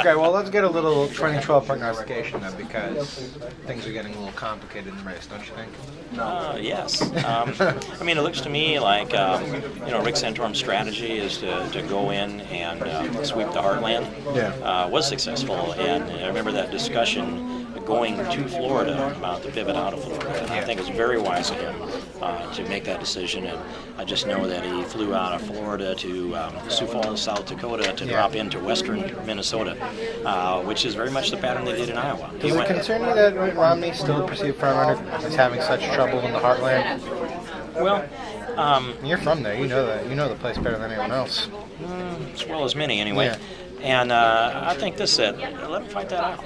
Okay, well, let's get a little 2012 prognostication then, because things are getting a little complicated in the race, don't you think? Yes. I mean, it looks to me like Rick Santorum's strategy is to go in and sweep the heartland. Yeah. Was successful, and I remember that discussion going to Florida about the pivot out of Florida. And I think it was very wise of him to make that decision. And I just know that he flew out of Florida to Sioux Falls, South Dakota, to drop into western Minnesota, which is very much the pattern they did in Iowa. Does it concern you that Mitt Romney, still perceived frontrunner, is having such trouble in the heartland? Well, you're from there. You know that. You know the place better than anyone else. As well as many, anyway. Yeah. And I think let him fight that out.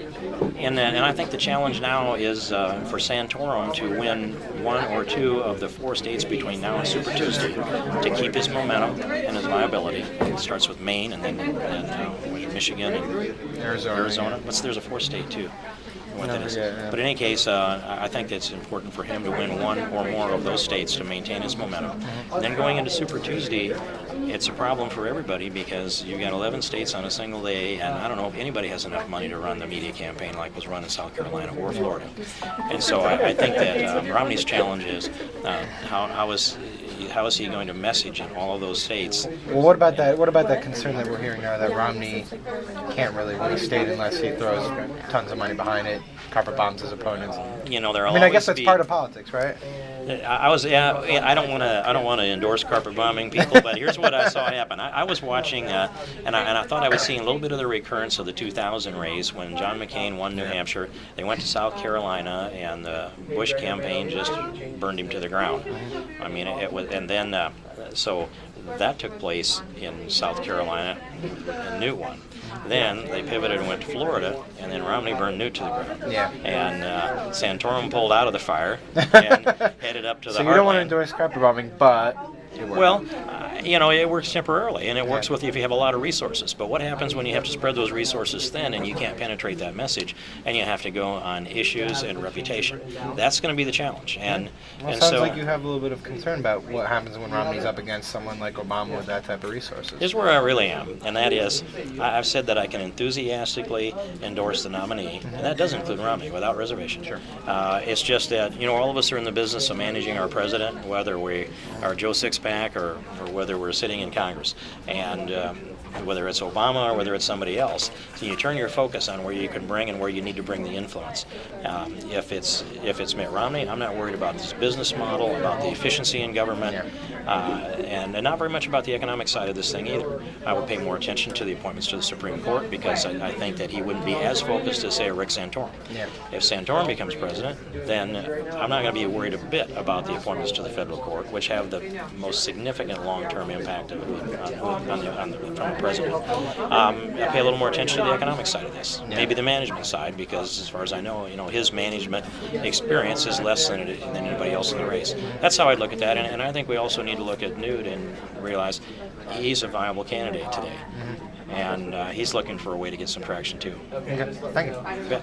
And I think the challenge now is for Santorum to win one or two of the 4 states between now and Super Tuesday to keep his momentum and his viability. It starts with Maine and then Michigan and Arizona. There's a 4th state too. What that is. But in any case, I think it's important for him to win one or more of those states to maintain his momentum. And then going into Super Tuesday, it's a problem for everybody because you've got 11 states on a single day, and I don't know if anybody has enough money to run the media campaign like was run in South Carolina or Florida. And so I think that Romney's challenge is how is he going to message in all of those states? Well, what about that? What about that concern that we're hearing now that Romney can't really win a state unless he throws tons of money behind it, carpet bombs his opponents? I guess that's part of politics, right? I don't want to endorse carpet bombing people, but here's what I saw happen. I was watching, and I thought I was seeing a little bit of the recurrence of the 2000 race when John McCain won New Hampshire. They went to South Carolina, and the Bush campaign just burned him to the ground. I mean, it was, and then so that took place in South Carolina, and Newt won. Then they pivoted and went to Florida, and then Romney burned Newt to the ground. Yeah. And Santorum pulled out of the fire and headed up to the heartland. So you don't want to endorse carpet bombing, but well, it works temporarily, and it works with you if you have a lot of resources. But what happens when you have to spread those resources thin and you can't penetrate that message, and you have to go on issues and reputation? That's going to be the challenge. And it sounds like you have a little bit of concern about what happens when Romney's up against someone like Obama with that type of resources. Here's where I really am, and that is, I've said that I can enthusiastically endorse the nominee, and that does include Romney without reservation. Sure. It's just that all of us are in the business of managing our president, whether we are Joe Sixpack or whether we're sitting in Congress, and whether it's Obama or whether it's somebody else. So you turn your focus on where you can bring and where you need to bring the influence. If it's Mitt Romney, I'm not worried about this business model, about the efficiency in government, and not very much about the economic side of this thing either. I would pay more attention to the appointments to the Supreme Court because I think that he wouldn't be as focused as, say, a Rick Santorum. Yeah. If Santorum becomes president, then I'm not going to be worried a bit about the appointments to the federal court, which have the most significant long-term impact from the president. I pay a little more attention to the economic side of this, maybe the management side, because as far as I know, his management experience is less than anybody else in the race. That's how I'd look at that, and I think we also need to look at Newt and realize he's a viable candidate today, and he's looking for a way to get some traction too. Okay, thank you. You bet.